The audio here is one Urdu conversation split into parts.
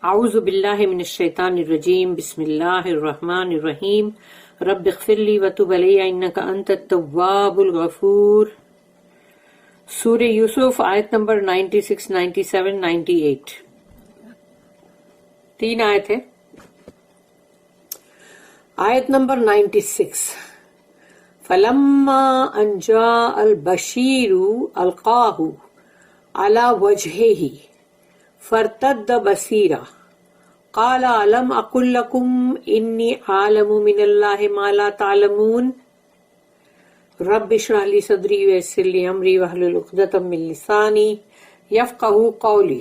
اعوذ باللہ من الشیطان الرجیم بسم اللہ الرحمن الرحیم رب اغفر لی وتب علی انک انت التواب الغفور۔ سورہ یوسف آیت نمبر 96، 97، 98، 3 آیت ہے۔ آیت نمبر 96، فلما ان جاء البشیر القاہ علی وجہہ فارتد بصیرا قال الم اقل لکم انی اعلم من اللہ ما لا تعلمون رب اشرح لی صدری ویسر لی امری واحلل عقدۃ من لسانی یفقہوا قولی۔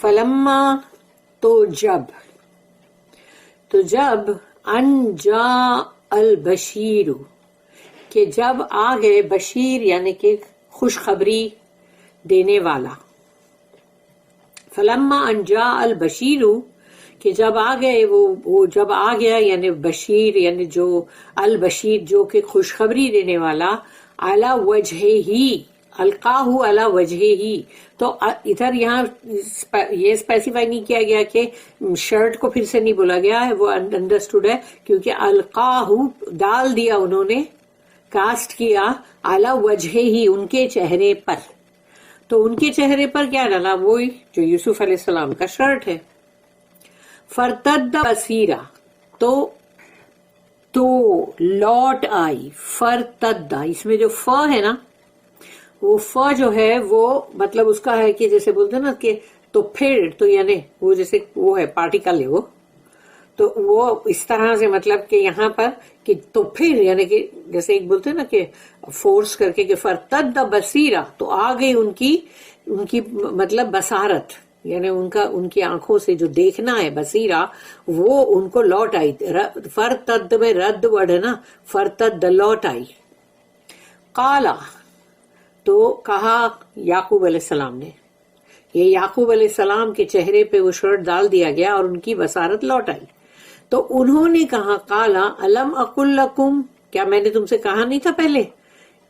فلما تو جب ان جاء البشیر کہ جب آ گئے، بشیر یعنی کہ خوشخبری دینے والا۔ فلما ان جاء البشیر کہ جب آ گئے، وہ جب آ گیا یعنی بشیر یعنی جو البشیر جو کہ خوشخبری دینے والا، علی وجہ ہی القاہ علی وجہ ہی، تو ادھر یہاں یہ اسپیسیفائی نہیں کیا گیا کہ شرٹ کو پھر سے نہیں بولا گیا ہے، وہ انڈرسٹوڈ ہے کیونکہ القاہ ڈال دیا انہوں نے، کاسٹ کیا، علی وجہ ہی ان کے چہرے پر، تو ان کے چہرے پر کیا ڈالا؟ وہی جو یوسف علیہ السلام کا شرٹ ہے۔ فرتد بصیرا تو لوٹ آئی، فرتد، اس میں جو ف ہے نا، وہ ف جو ہے وہ مطلب اس کا ہے کہ جیسے بولتے ہیں نا کہ تو پھر، تو یعنی وہ جیسے وہ ہے پارٹیکل ہے وہ، تو وہ اس طرح سے مطلب کہ یہاں پر کہ تو پھر یعنی کہ جیسے ایک بولتے ہیں نا کہ فورس کر کے کہ فرتد بصیرا، تو آ گئی ان کی مطلب بصارت، یعنی ان کی آنکھوں سے جو دیکھنا ہے بصیرہ، وہ ان کو لوٹ آئی۔ فرتد میں رد ورڈ ہے نا، فرتد لوٹ آئی۔ قالا تو کہا یعقوب علیہ السلام نے، یہ یعقوب علیہ السلام کے چہرے پہ وہ شرٹ ڈال دیا گیا اور ان کی بصارت لوٹ آئی، تو انہوں نے کہا قالا الم اقل لکم، کیا میں نے تم سے کہا نہیں تھا پہلے،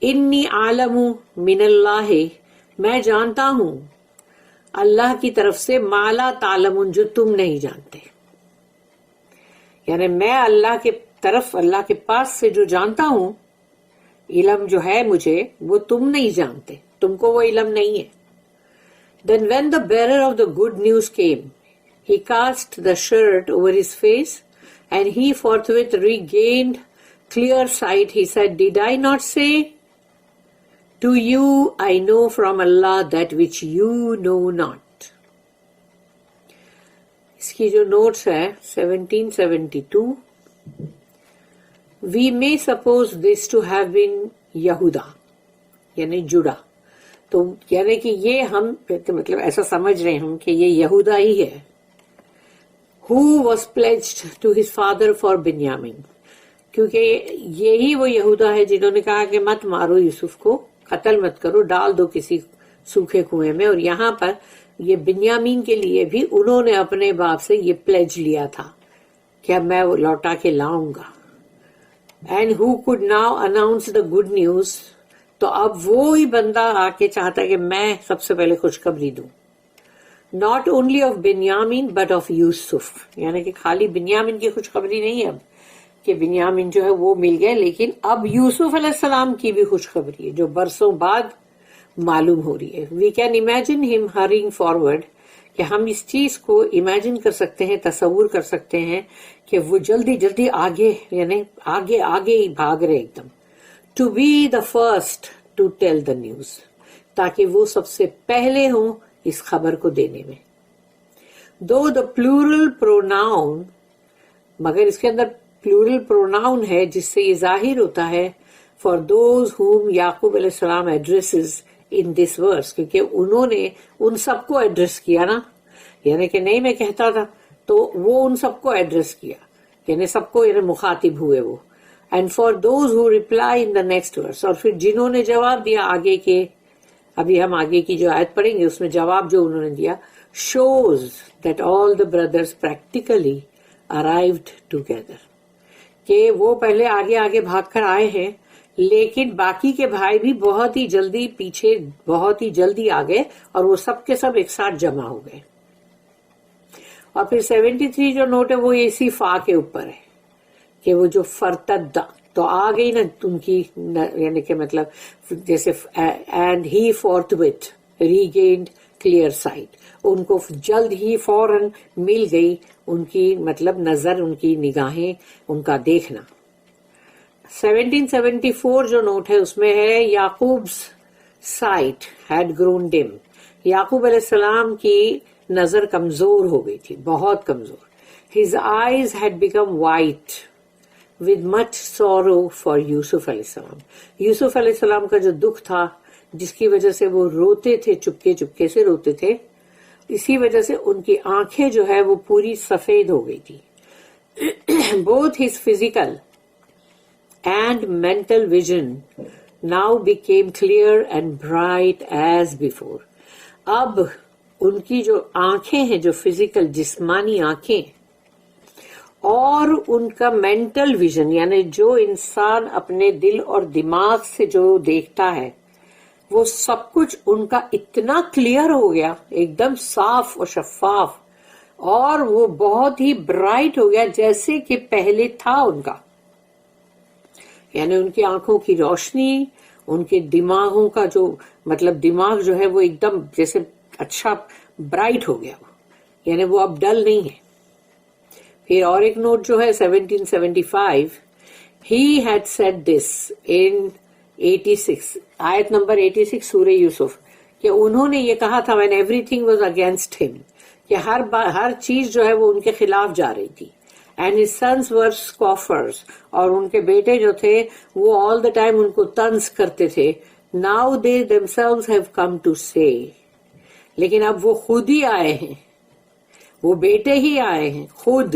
انی عالم من اللہ، میں جانتا ہوں اللہ کی طرف سے، ما لا تعلمون، جو تم نہیں جانتے، یعنی میں اللہ کے طرف، اللہ کے پاس سے جو جانتا ہوں، علم جو ہے مجھے وہ تم نہیں جانتے، تم کو وہ علم نہیں ہے۔ Then when the bearer of the good news came, he cast the shirt over his face, and he forthwith regained clear sight. He said, Did I not say to you, I know from Allah that which you know not. اس کی جو نوٹس ہے 1772، We may suppose this to have been Yehuda، یعنی جڑا، تو یعنی کہ یہ ہم مطلب ایسا سمجھ رہے ہم کہ یہ یہودا ہی ہے، who was pledged to his father for Binyamin، کیونکہ یہی وہ یہودا ہے جنہوں نے کہا کہ مت مارو یوسف کو، قتل مت کرو، ڈال دو کسی سوکھے کنویں میں، اور یہاں پر یہ بنیامین کے لیے بھی انہوں نے اپنے باپ سے یہ پلیج لیا تھا کہ اب میں وہ لوٹا کے لاؤں گا۔ And who could now announce the good news، تو اب وہی بندہ آ کے چاہتا ہے کہ میں سب سے پہلے خوشخبری دوں، not only of Binyamin but of یوسف، یعنی کہ خالی بنیامین کی خوشخبری نہیں ہے اب کہ بنیامین جو ہے وہ مل گئے، لیکن اب یوسف علیہ السلام کی بھی خوشخبری ہے جو برسوں بعد معلوم ہو رہی ہے۔ وی کین امیجن ہم ہرینگ فارورڈ، کہ ہم اس چیز کو امیجن کر سکتے ہیں، تصور کر سکتے ہیں کہ وہ جلدی جلدی آگے، یعنی آگے ہی بھاگ رہے ایک دم، to be the first to tell the news, تاکہ وہ سب سے پہلے ہوں اس خبر کو دینے میں۔ دو دا پلورل پروناؤن، مگر اس کے اندر پلورل پروناؤن ہے جس سے یہ ظاہر ہوتا ہے فار دوز ہوم یعقوب علیہ السلام ایڈریسز ان دس ورس، کیونکہ انہوں نے ان سب کو ایڈریس کیا نا، یعنی کہ نہیں میں کہتا تھا تو وہ ان سب کو ایڈریس کیا، یعنی سب کو یعنی مخاطب ہوئے وہ۔ And for those who reply in the next verse, اور پھر جنہوں نے جواب دیا آگے کے، ابھی ہم آگے کی جو آیت پڑھیں گے اس میں جواب جو انہوں نے دیا، shows that all the brothers practically arrived together، کہ وہ پہلے آگے آگے بھاگ کر آئے ہیں لیکن باقی کے بھائی بھی بہت ہی جلدی پیچھے بہت ہی جلدی آ گئے اور وہ سب کے سب ایک ساتھ جمع ہو گئے. اور پھر 73 جو نوٹ ہے وہ اسی فا کے اوپر ہے کہ وہ جو فرتد تو آ گئی نا ان کی, یعنی کہ مطلب جیسے and he forthwith regained clear sight, ان کو جلد ہی فوراً مل گئی ان کی مطلب نظر, ان کی نگاہیں, ان کا دیکھنا. 1774 جو نوٹ ہے اس میں ہے یعقوب's sight had grown dim. یعقوب علیہ السلام کی نظر کمزور ہو گئی تھی, بہت کمزور. His eyes had become white with much sorrow for یوسف علیہ السلام. یوسف علیہ السلام کا جو دکھ تھا جس کی وجہ سے وہ روتے تھے, چپکے چپکے سے روتے تھے, اسی وجہ سے ان کی آنکھیں جو ہے وہ پوری سفید ہو گئی تھی. Both his physical and mental vision now became clear and bright as before. اب ان کی جو آنکھیں ہیں, جو فزیکل جسمانی آنکھیں, اور ان کا مینٹل ویژن یعنی جو انسان اپنے دل اور دماغ سے جو دیکھتا ہے وہ سب کچھ ان کا اتنا کلیئر ہو گیا, ایک دم صاف اور شفاف, اور وہ بہت ہی برائٹ ہو گیا جیسے کہ پہلے تھا ان کا. یعنی ان کی آنکھوں کی روشنی, ان کے دماغوں کا جو مطلب دماغ جو ہے وہ ایک دم جیسے اچھا برائٹ ہو گیا, یعنی وہ اب ڈل نہیں ہے. پھر اور ایک نوٹ جو ہے 1775, he had said this in 86, آیت نمبر 86 سورہ یوسف, کہ انہوں نے یہ کہا تھا when everything was against him, کہ ہر چیز جو ہے وہ ان کے خلاف جا رہی تھی. And his sons were scoffers, اور ان کے بیٹے جو تھے وہ all the time ان کو طنز کرتے تھے. Now they themselves have come to say, لیکن اب وہ خود ہی آئے ہیں, وہ بیٹے ہی آئے ہیں خود,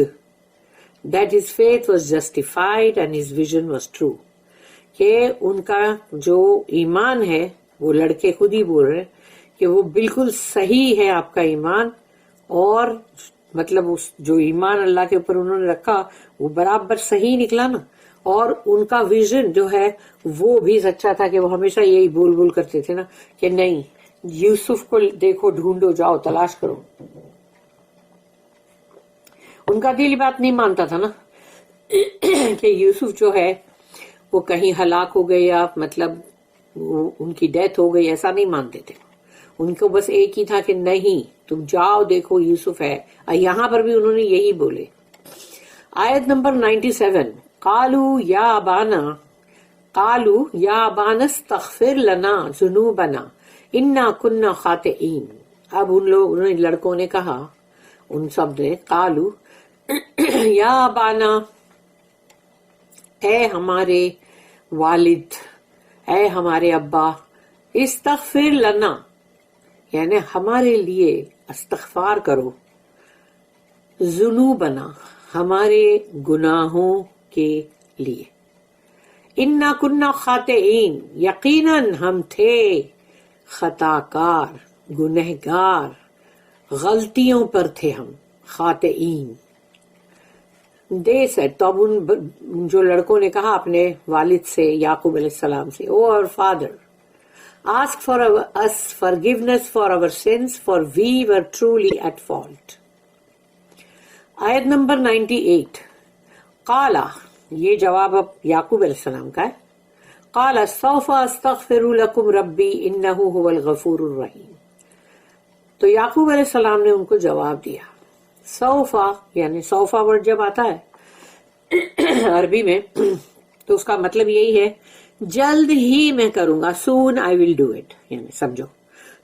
that his faith was justified and his vision was true, کہ ان کا جو ایمان ہے, وہ لڑکے خود ہی بول رہے کہ وہ بالکل صحیح ہے آپ کا ایمان, اور مطلب اس جو ایمان اللہ کے اوپر انہوں نے رکھا وہ برابر صحیح نکلا نا, اور ان کا ویژن جو ہے وہ بھی سچا تھا, کہ وہ ہمیشہ یہی بول بول کرتے تھے نا کہ نہیں یوسف کو دیکھو, ڈھونڈو, جاؤ تلاش کرو. ان کا دل بات نہیں مانتا تھا نا کہ یوسف جو ہے وہ کہیں ہلاک ہو گئے یا مطلب ان کی ڈیتھ ہو گئی, ایسا نہیں مانتے تھے. ان کو بس ایک ہی تھا کہ نہیں تم جاؤ دیکھو یوسف ہے. یہاں پر بھی انہوں نے یہی بولے. آیت نمبر 97, قالوا یا ابانا استغفر لنا ذنوبنا انا كنا خاطئین. اب ان لوگوں نے, لڑکوں نے کہا, ان سب نے, قالوا یا ابانا, اے ہمارے والد, اے ہمارے ابا, استغفر لنا یعنی ہمارے لیے استغفار کرو, ذنوبنا ہمارے گناہوں کے لیے, انا کنا خاطئین یقیناً ہم تھے خطا کار, گنہگار, غلطیوں پر تھے ہم, خاطئین. دے سیڈ, تو اب ان جو لڑکوں نے کہا اپنے والد سے, یعقوب علیہ السلام سے, او اور father, ask for us forgiveness for our sins, for we were truly at fault. آیت نمبر 98, قالا, یہ جواب اب یعقوب علیہ السلام کا ہے, قالا سوف استغفر لکم ربی انہ هو الغفور الرحیم. تو یعقوب علیہ السلام نے ان کو جواب دیا. سوفا یعنی سوفا ورڈ جب آتا ہے عربی میں تو اس کا مطلب یہی ہے جلد ہی میں کروں گا, سون آئی ول ڈو اٹ, یعنی سمجھو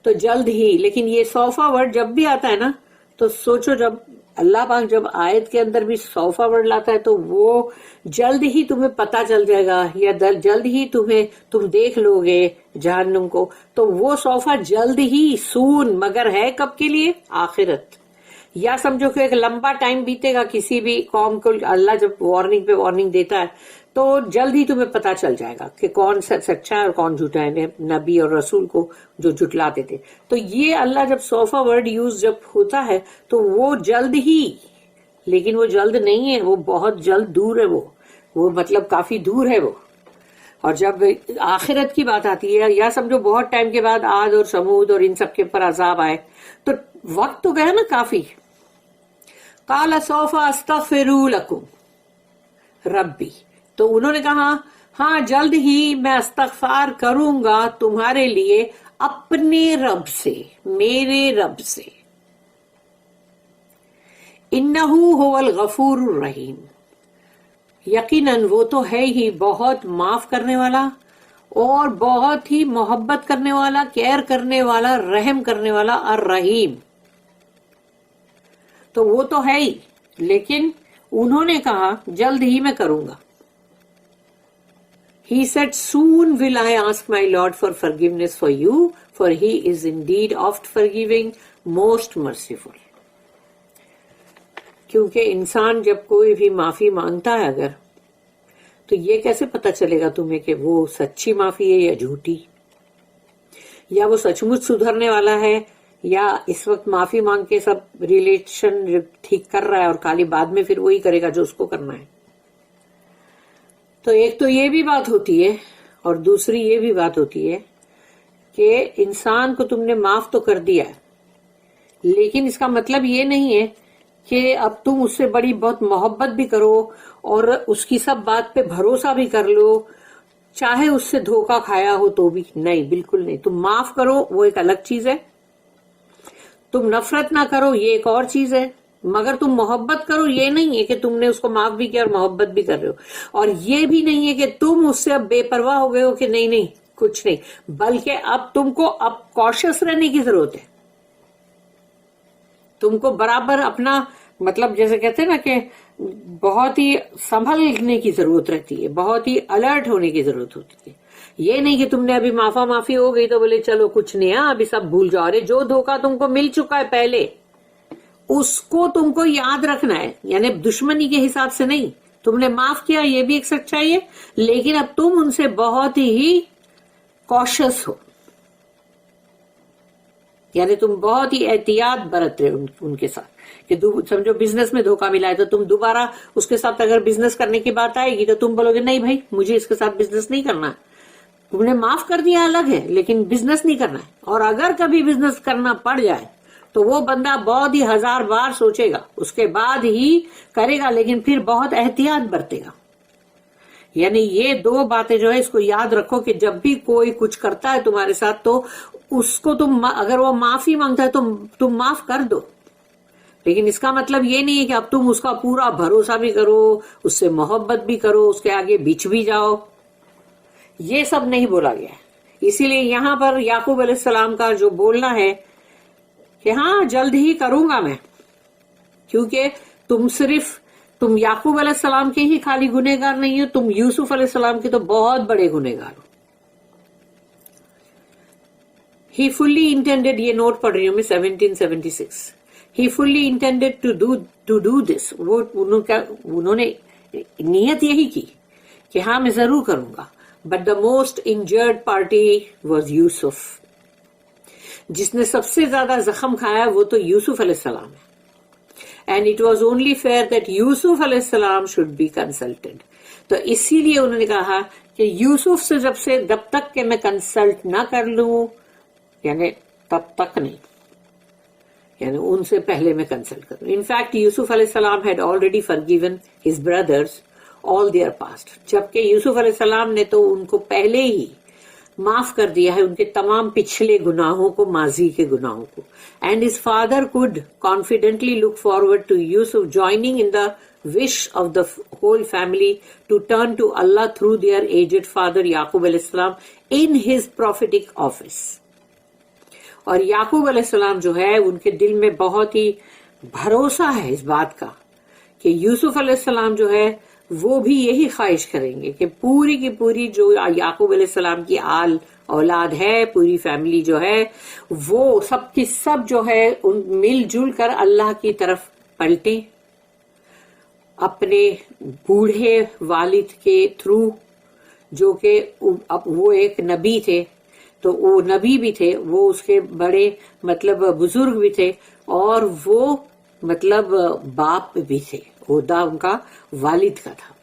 تو جلد ہی. لیکن یہ سوفا ورڈ جب بھی آتا ہے نا تو سوچو, جب اللہ پاک جب آیت کے اندر بھی سوفا ورڈ لاتا ہے تو وہ جلد ہی تمہیں پتا چل جائے گا, یا جلد ہی تم دیکھ لو گے جہنم کو, تو وہ سوفا جلد ہی, سون, مگر ہے کب کے لیے, آخرت. یا سمجھو کہ ایک لمبا ٹائم بیتے گا کسی بھی قوم کو, اللہ جب وارننگ پہ وارننگ دیتا ہے تو جلد ہی تمہیں پتا چل جائے گا کہ کون سچا ہے اور کون جھوٹا ہے, نبی اور رسول کو جو جھٹلاتے تھے. تو یہ اللہ جب سوفا ورڈ یوز جب ہوتا ہے تو وہ جلد ہی, لیکن وہ جلد نہیں ہے, وہ بہت جلد دور ہے, وہ مطلب کافی دور ہے وہ. اور جب آخرت کی بات آتی ہے یا سمجھو بہت ٹائم کے بعد عاد اور سمود اور ان سب کے اوپر عذاب آئے تو وقت تو گیا نا کافی. قال سوف استغفر لکم ربی، تو انہوں نے کہا ہاں جلد ہی میں استغفار کروں گا تمہارے لیے اپنے رب سے، میرے رب سے. انہ هو الغفور الرحیم، یقیناً وہ تو ہے ہی بہت معاف کرنے والا اور بہت ہی محبت کرنے والا، کیئر کرنے والا، رحم کرنے والا، الرحیم. تو وہ تو ہے ہی، لیکن انہوں نے کہا جلد ہی میں کروں گا. He said, soon will I ask my Lord for forgiveness for you, for he is indeed oft forgiving, most merciful. کیونکہ انسان جب کوئی بھی معافی مانگتا ہے اگر، تو یہ کیسے پتا چلے گا تمہیں کہ وہ سچی معافی ہے یا جھوٹی، یا وہ سچ مچ سدھرنے والا ہے، یا اس وقت معافی مانگ کے سب ریلیشن ٹھیک کر رہا ہے اور خالی بعد میں پھر وہی کرے گا جو اس کو کرنا ہے. تو ایک تو یہ بھی بات ہوتی ہے اور دوسری یہ بھی بات ہوتی ہے کہ انسان کو تم نے معاف تو کر دیا ہے، لیکن اس کا مطلب یہ نہیں ہے کہ اب تم اس سے بڑی بہت محبت بھی کرو اور اس کی سب بات پہ بھروسہ بھی کر لو، چاہے اس سے دھوکہ کھایا ہو تو بھی. نہیں، بالکل نہیں. تم معاف کرو وہ ایک الگ چیز ہے، تم نفرت نہ کرو یہ ایک اور چیز ہے، مگر تم محبت کرو یہ نہیں ہے کہ تم نے اس کو معاف بھی کیا اور محبت بھی کر رہے ہو. اور یہ بھی نہیں ہے کہ تم اس سے اب بے پرواہ ہو گئے ہو کہ نہیں نہیں کچھ نہیں، بلکہ اب تم کو اب کاشس رہنے کی ضرورت ہے. تم کو برابر اپنا مطلب جیسے کہتے ہیں نا کہ بہت ہی سنبھلنے کی ضرورت رہتی ہے، بہت ہی الرٹ ہونے کی ضرورت ہوتی ہے. یہ نہیں کہ تم نے ابھی معافی ہو گئی تو بولے چلو کچھ نہیں ہے ابھی سب بھول جاؤ. ارے جو دھوکہ تم کو مل چکا ہے پہلے اس کو تم کو یاد رکھنا ہے، یعنی دشمنی کے حساب سے نہیں. تم نے معاف کیا یہ بھی ایک سچائی ہے، لیکن اب تم ان سے بہت ہی کوشس ہو، یعنی تم بہت ہی احتیاط برت رہے ان کے ساتھ. کہ سمجھو بزنس میں دھوکہ ملا ہے تو تم دوبارہ اس کے ساتھ اگر بزنس کرنے کی بات آئے گی تو تم بولو گے نہیں بھائی مجھے اس کے ساتھ بزنس نہیں کرنا. تم نے معاف کر دیا الگ ہے، لیکن بزنس نہیں کرنا ہے. اور اگر کبھی بزنس کرنا پڑ جائے تو وہ بندہ بہت ہی 1000 بار سوچے گا، اس کے بعد ہی کرے گا، لیکن پھر بہت احتیاط برتے گا. یعنی یہ دو باتیں جو ہے اس کو یاد رکھو کہ جب بھی کوئی کچھ کرتا ہے تمہارے ساتھ تو اس کو تم اگر وہ معافی مانگتا ہے تو تم معاف کر دو، لیکن اس کا مطلب یہ نہیں ہے کہ اب تم اس کا پورا بھروسہ بھی کرو، اس سے محبت بھی کرو، اس کے آگے بچ بھی جاؤ. یہ سب نہیں بولا گیا ہے. اسی لیے یہاں پر یعقوب علیہ السلام کا جو بولنا ہے کہ ہاں جلد ہی کروں گا میں، کیونکہ تم یعقوب علیہ السلام کے ہی خالی گنہگار نہیں ہو، تم یوسف علیہ السلام کے تو بہت بڑے گنہگار ہو. He fully intended، یہ نوٹ پڑھ رہی ہوں میں 1776، He fully intended to do this. انہوں نے نیت یہی کی کہ ہاں میں ضرور کروں گا. But the most injured party was Yusuf. جس نے سب سے زیادہ زخم کھایا وہ تو یوسف علیہ السلام ہے. And it was only fair that یوسف علیہ السلام should be consulted. تو اسی لیے انہوں نے کہا کہ یوسف سے جب تک کہ میں کنسلٹ نہ کر لوں، یعنی تب تک نہیں، یعنی ان سے پہلے میں کنسلٹ کروں. ان فیکٹ یوسف علیہ السلام had already forgiven his brothers all their past. جبکہ یوسف علیہ السلام نے تو ان کو پہلے ہی معاف کر دیا ہے ان کے تمام پچھلے گناہوں کو، ماضی کے گناہوں کو. And his father could confidently look forward to Yusuf joining in the wish of the whole family to turn to Allah through their aged father Yaqub alayhi salam in his prophetic office. اور یعقوب علیہ السلام جو ہے ان کے دل میں بہت ہی بھروسہ ہے اس بات کا کہ یوسف علیہ السلام جو ہے وہ بھی یہی خواہش کریں گے کہ پوری کی پوری جو یعقوب علیہ السلام کی آل اولاد ہے، پوری فیملی جو ہے وہ سب کی سب جو ہے مل جل کر اللہ کی طرف پلٹیں، اپنے بوڑھے والد کے تھرو، جو کہ اب وہ ایک نبی تھے تو وہ نبی بھی تھے، وہ اس کے بڑے مطلب بزرگ بھی تھے، اور وہ مطلب باپ بھی تھے، عہدہ ان کا والد کا تھا.